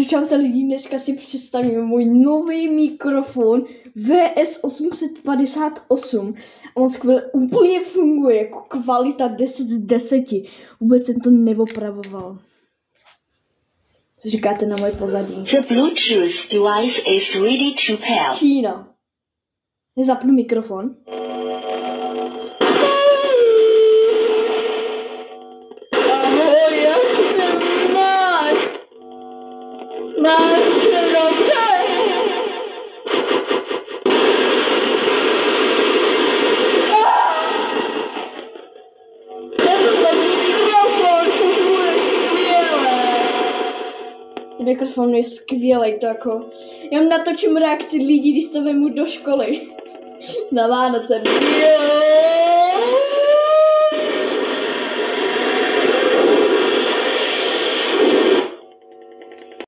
Čaute lidi, dneska si představím můj nový mikrofon VS858. On skvěle úplně funguje, jako kvalita 10 z 10. Vůbec jsem to neopravoval. Říkáte na moje pozadí. The Bluetooth device is ready to pair. Čína. Nezapnu mikrofon. Ahoj, jak se máš? Máš se dobře? Mikrofon je skvělý, to jako... Já natočím reakci lidí, když to vemu do školy. Na Vánoce.